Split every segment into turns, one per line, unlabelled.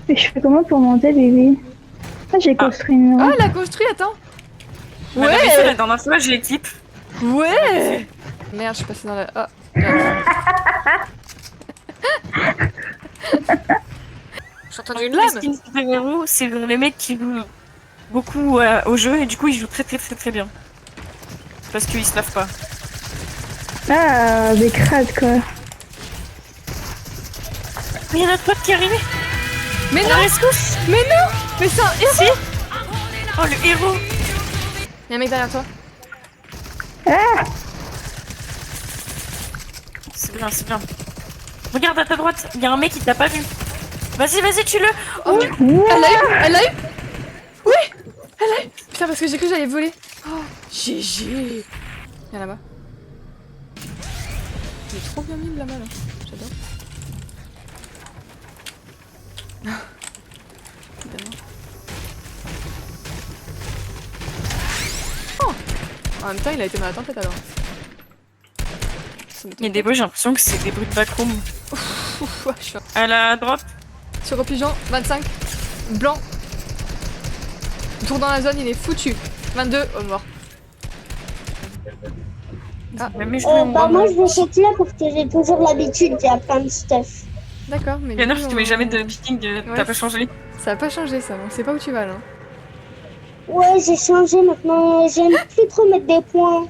Et je fais comment pour monter, bébé? Ah, j'ai construit une
Ah,
maison.
elle a construit, attends.
On avait fait la
Ouais.
dernière fois, je l'équipe.
Ouais. Merde, je suis passée dans la... Ah, merde. J'ai entendu une
Les
lame.
skins super-héros, c'est les mecs qui jouent beaucoup au jeu et du coup ils jouent très très très très bien. Parce qu'ils se lavent pas.
Ah, des crades, quoi.
Mais il y a notre pote qui est arrivé.
Mais
À
non.
la rescousse.
Mais non. Mais c'est un héros.
Oh le héros.
Y'a un mec derrière toi.
Ah!
C'est bien, c'est bien. Regarde à ta droite, il y a un mec qui t'a pas vu. Vas-y, vas-y, tue-le.
Oh,
Ouah!
elle l'a eu. Elle l'a eu. Oui. Elle l'a eu. Putain, parce que j'ai cru que j'allais voler. Oh, GG. Viens là-bas. Il est trop bien mis là-bas, là. J'adore. Évidemment. Oh. En même temps, il a été dans la tempête alors. Ça m'étonne
Il y a des bruits, j'ai l'impression que c'est des bruits de backroom.
pas. Ouf, ouais, je suis
À la drop.
sur au pigeon, 25. Blanc. Tour dans la zone, il est foutu. 22, oh mort. Ah,
Mais je vais
Bah moi je vais sauter là parce que j'ai toujours l'habitude, il y a plein de stuff.
d'accord, mais.
Bien
du
sûr,
coup,
tu mets jamais de picking,
Ouais.
t'as pas changé.
Ça a pas changé ça, on sait pas où tu vas là.
Ouais, j'ai changé maintenant, j'aime plus trop mettre des points.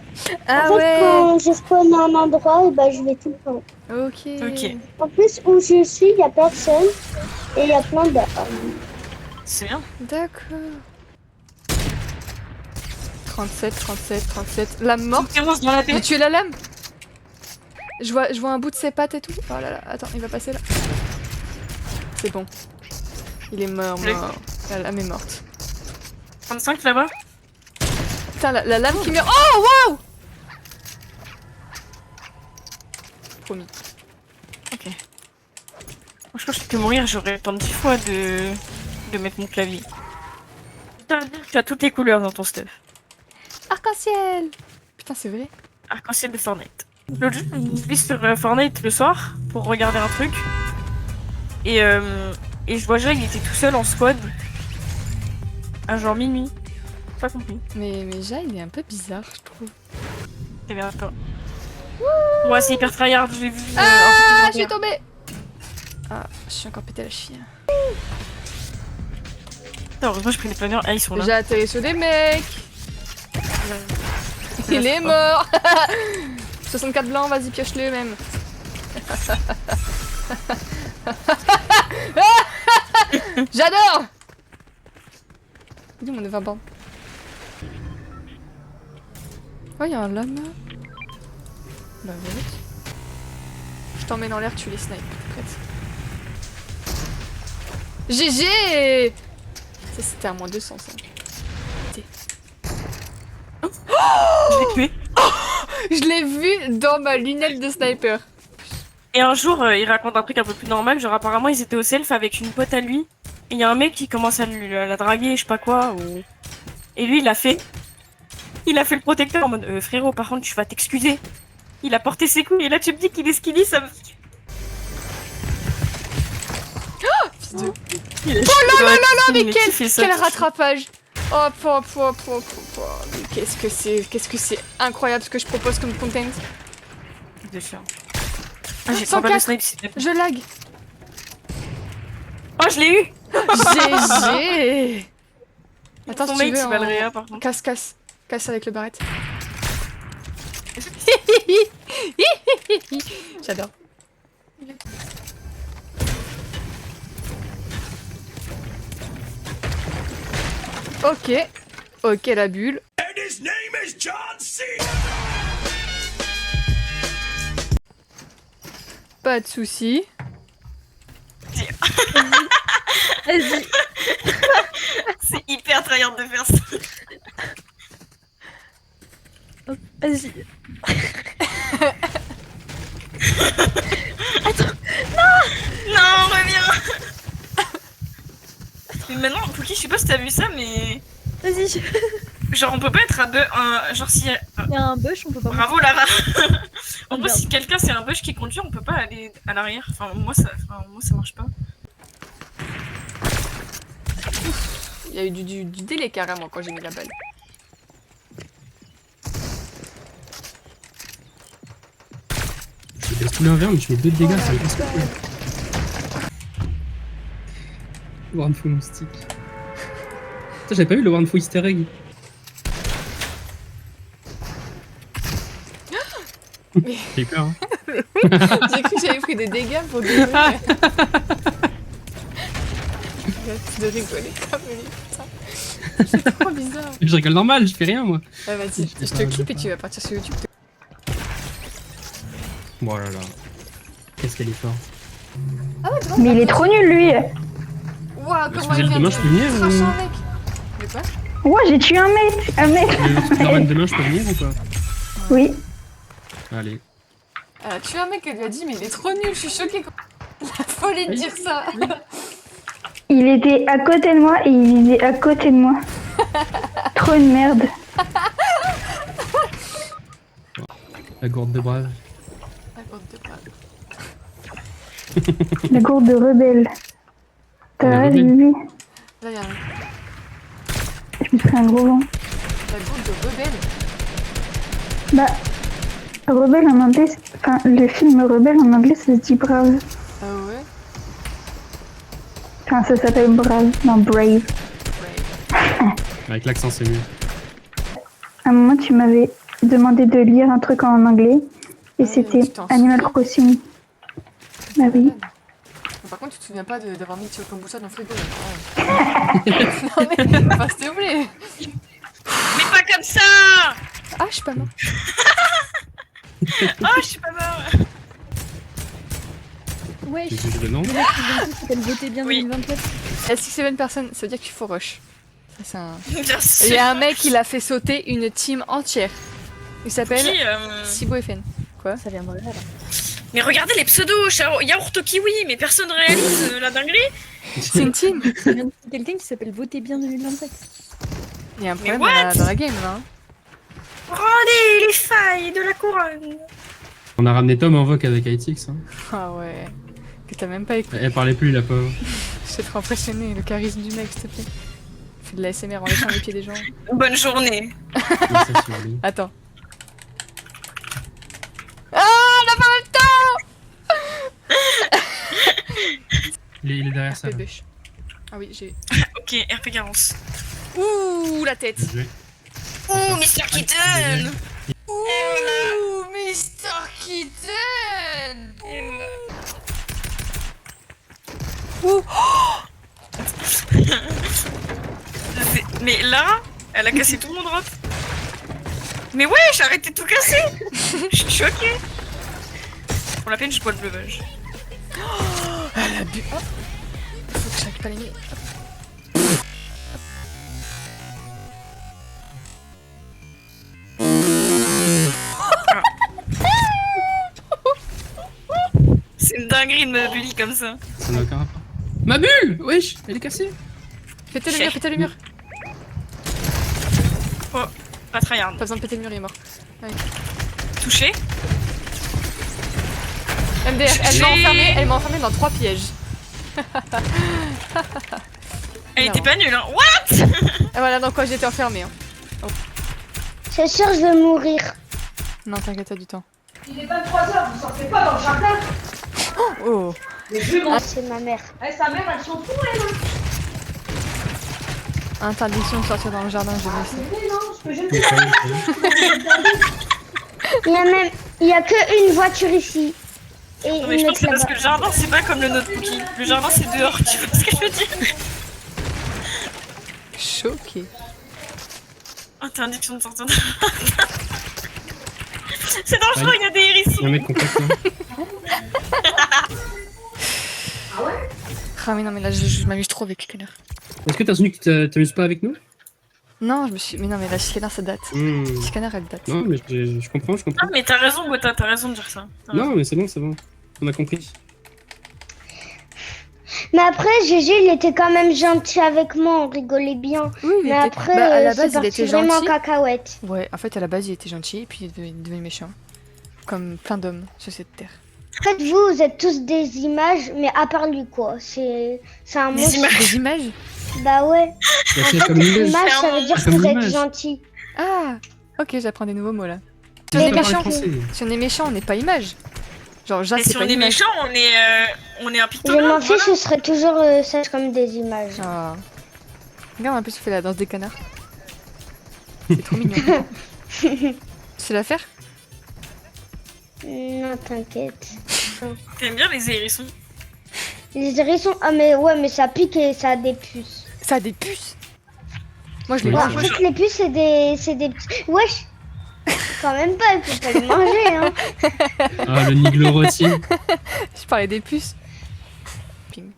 Ah
En fait,
ouais.
quand je spawn à un endroit, et bah je vais tout le temps.
Ok.
Ok.
En plus, où je suis, il y a personne et il y a plein de...
C'est bien.
D'accord. 37, 37, 37. Lame morte.
Tu commences dans la
J'ai
tête.
tué la lame. Je vois un bout de ses pattes et tout. Oh là là, attends, il va passer là. C'est bon. Il est mort,
Le-
mort. La lame est morte.
35 là-bas.
Putain, la lame qui meurt. Oh, waouh. Promis.
Ok. Moi, je crois que je peux mourir, j'aurais tant 10 fois de mettre mon clavier. Putain, tu as toutes les couleurs dans ton stuff.
Arc-en-ciel. Putain, c'est vrai.
Arc-en-ciel de Fortnite. L'autre jour, je vis sur Fortnite le soir pour regarder un truc. Et je vois déjà, il était tout seul en squad. À genre minuit. Pas compris.
Mais Ja, il est un peu bizarre, je trouve.
C'est bien pas. Ouais, c'est hyper tryhard, j'ai vu.
Ah,
un
je
truc
suis tombée. Ah, je suis encore pété la cheville.
Putain, heureusement, je prenais pas bien. Ah, ils sont là.
J'ai atterri sur des mecs. Il est mort. 64 blancs, vas-y, pioche-le même. J'adore. Dis mon overboard. Oh, y'a un lama. Bah, vite. Je t'en mets dans l'air, tu les snipes. Prête. GG. Ça, c'était à moins 200, ça.
Je l'ai tué.
Je l'ai vu dans ma lunette de sniper.
Et un jour, il raconte un truc un peu plus normal. Genre, apparemment, ils étaient au self avec une pote à lui. Et il y a un mec qui commence à la draguer, je sais pas quoi. Et lui, il a fait. Il a fait le protecteur en mode frérot, par contre, tu vas t'excuser. Il a porté ses couilles. Et là, tu me dis qu'il est skinny, ça me.
Fils de...
Oh là là là là,
Mais quel rattrapage. Oh, mais qu'est-ce que c'est incroyable ce que je propose comme content.
De faire. Ah, j'ai 104 de snipe, s'il te plaît.
Je lag.
Oh, je l'ai eu.
GG. Attends,
Son
si tu
mate,
veux,
il va le réa, par contre.
Casse avec le barrette. J'adore. Ok, la bulle.
And his name is John C.
Pas de soucis.
Vas-y.
C'est hyper tryhard de faire ça.
Hop, vas-y.
Non, reviens. Mais maintenant, Pookie, je sais pas si t'as vu ça, mais.
Vas-y.
Genre, on peut pas être à deux. Genre, si.
Il y a un bush, on peut pas.
Bravo, Lara. En plus,
Merde.
si quelqu'un c'est un bush qui conduit, on peut pas aller à l'arrière. Enfin, moi ça marche pas.
Il y a eu du délai carrément quand j'ai mis la balle.
Je casse tout l'inverse, mais je fais 2 de dégâts, ça me casse le cul. Warnful mon stick. Putain, j'avais pas vu le Warnful easter egg. J'ai eu peur, hein.
J'ai cru que j'avais pris des dégâts pour décoller. De rigoler comme lui, putain. C'est trop bizarre.
Je rigole normal, je fais rien moi.
Ah vas-y, je te clip et tu vas partir sur YouTube.
Oh là là. Qu'est-ce qu'elle est forte.
Mais il est trop nul, lui.
Waouh, comment
Excusez,
il vient
demain,
de
je peux venir,
cracher
ou-
un mec. Mais quoi?
Ouais, j'ai tué un mec. Un mec.
Norman, demain, je peux venir ou pas?
Oui.
Allez.
Elle a tué un mec, elle lui a dit mais il est trop nul, je suis choquée. La folie de dire ça.
Il était à côté de moi et il vivait à côté de moi. Trop une merde.
La gourde de brave.
La gourde de bras.
La gourde de rebelle.
La
T'as
rebelle.
vu?
Là y'a un...
Je me suis fait un gros vent.
La gourde de rebelle.
Bah, rebelle en anglais, enfin, le film rebelle en anglais, ça se dit brave.
Ah ouais?
Enfin, ça s'appelle brave, non brave.
Avec l'accent, c'est mieux.
À un moment, tu m'avais demandé de lire un truc en anglais et
Ah,
c'était
tu t'en
Animal
souviens?
Crossing. Bah oui.
Par contre, tu te souviens pas d'avoir mis sur kombucha dans le frigo là. Non mais, enfin, s'il te plaît.
Mais pas comme ça.
Ah, je suis pas mort.
Oh, je suis pas mort.
Ouais,
C'est juste non.
elle votait bien
Oui.
2024.
Il y a 6-7 personnes, ça veut dire qu'il faut rush. Ça, c'est un...
Bien sûr.
Il y a un mec, il a fait sauter une team entière. Il s'appelle
Qui,
Sibo FN. Quoi?
Ça viendrait là.
Mais regardez les pseudos, yaourt au kiwi, mais personne réalise la dinguerie.
C'est une team.
Ça vient de quelqu'un qui s'appelle Voter bien 2027.
Il y a un problème
what
dans la game là. Hein.
Rendez les failles de la couronne.
On a ramené Tom en voc avec ITX. Hein.
Ah ouais. Que t'as même pas écouté.
Elle parlait plus, la pauvre.
J'étais trop impressionné, le charisme du mec, s'il te plaît. Fais de la SMR en léchant les pieds des gens.
Bonne journée.
Comme ça, sur lui.
Attends. Ah, on a pas le
Il est derrière ça.
temps!
Là.
Bébé. Ah oui, j'ai.
Ok, RP Garance.
Ouh, la tête!
Bien joué.
Ouh, Mr. Kitten.
Ouh, Mr. Kitten!
Mais là, elle a cassé tout mon drop. Mais ouais, j'ai arrêté de tout casser. Je suis choquée. Pour la peine, je bois le breuvage.
Elle a bu. Oh. Faut que je récupère les mines.
C'est une dinguerie de me bully comme ça.
Ça n'a aucun rapport. Ma bulle! Wesh, elle est cassée.
Pétez le mur, pétez le mur.
Oh, pas tryhard.
Pas besoin de péter le mur, il est mort.
Touché.
MDR, elle m'a enfermé dans 3 pièges.
Elle
Non.
était pas nulle, hein. What?
Et voilà dans quoi j'étais enfermée. Hein.
C'est sûr, je vais mourir.
Non, t'inquiète, t'as du temps.
Il est 23h, vous sortez pas dans le jardin.
Oh!
Mais je m'en...
Ah, c'est ma mère.
Eh, sa mère, elles sont fous, elles.
Interdiction de sortir dans le jardin, j'ai vu ça.
Mais non, je peux jeter la...
Il y a que une voiture ici. Et
Non, mais je
une
pense que c'est
autre
parce que
là-bas.
le jardin, c'est pas comme le nôtre cookie. Le jardin, c'est dehors, tu vois ce que je veux dire?
Choqué.
Interdiction de sortir de c'est dangereux, il y a des hérissons.
Il y a un mec complexe là.
Ah mais non mais là je m'amuse trop avec Scanner.
Est-ce que t'as souvenu que tu t'amuses pas avec nous?
Non je me suis... Mais non mais la Scanner ça date. Scanner elle date.
Non, mais je comprends, je
Ah,
comprends.
mais t'as raison, Gotha, t'as raison de dire ça. T'as raison.
Non, mais c'est bon, c'est bon. On a compris.
Mais après, Gégé, il était quand même gentil avec moi, on rigolait bien.
Oui il
Mais
était...
après,
Bah, à la
c'est
base il
parti
était
vraiment en
gentil.
cacahuète.
Ouais en fait à la base il était gentil et puis il est devenu méchant. Comme plein d'hommes sur cette terre.
En fait, vous êtes tous des images, mais à part lui, quoi. C'est un
Des
monstre.
images.
Des images?
Bah ouais.
Bah,
En
c'est
fait,
comme l'image.
image, ça veut dire que
Comme
vous êtes
l'image.
gentil.
Ah, ok, j'apprends des nouveaux mots là. Si on
Mais
est
T'as parlé
méchant,
français.
si on est méchant, on n'est pas image. Genre, ja,
Et
c'est
si
pas
on est
image.
méchant, on est un
Je
pictogramme.
m'en fiche,
voilà.
ce serait toujours sage comme des images.
Ah. Regarde un peu, tu fais la danse des canards. C'est trop mignon. Tu sais la faire?
Non, t'inquiète.
T'aimes bien les hérissons?
Les hérissons, ah mais ouais, mais ça pique et ça a des puces.
Ça a des puces. Moi, je les
Ouais,
Ouais,
mange.
en fait, les puces, c'est des petits... Wesh. Quand même pas, il faut pas les manger, hein.
Ah, le niglo rôti.
Je parlais des puces. Ping.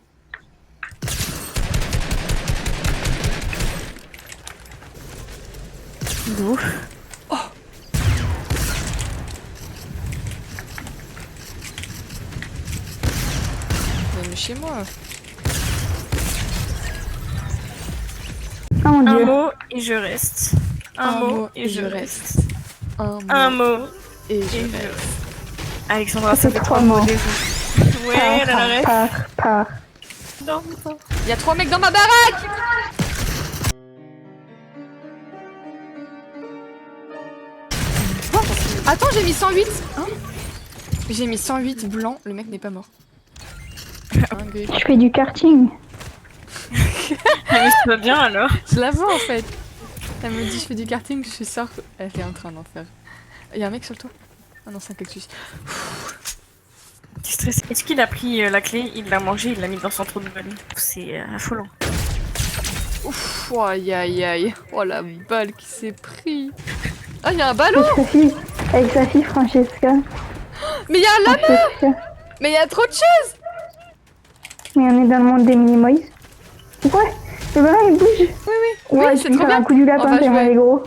D'où?
Mais chez moi.
Oh mon
Un
dieu.
mot et je reste. Un mot et je reste. Un mot
et
et
je
je
reste.
reste. Alexandra,
Ça
ça
fait
fait
3
3 mots
mots.
déjà. Ouais, elle a la ref.
Par.
Non,
Il y a 3 mecs dans ma baraque. Attends, j'ai mis 108. Hein, j'ai mis 108 blanc, le mec n'est pas mort. Dingue.
Je fais du karting.
mais ça va bien alors.
Je la vois en fait. Elle me dit je fais du karting, je suis sort. Elle est en train d'en faire. Il y a un mec sur le toit. Ah non, c'est un cactus.
Tu stresses. Est-ce qu'il a pris la clé, il l'a mangé, il l'a mis dans son trou de balle? C'est affolant.
Ouf, oh, aïe aïe aïe. Oh la balle qui s'est pris. Ah, il y a un ballon.
Avec sa fille Francesca.
Mais il y a un lama.
Francesca.
Mais il y a trop de choses.
Mais on est dans le monde des Minimoys. Ouais, le ballon il bouge.
Oui,
Ouais,
c'est
tu me
trop
fais un
bien.
coup du
On
lapin,
va
tellement
jouer.
il est gros.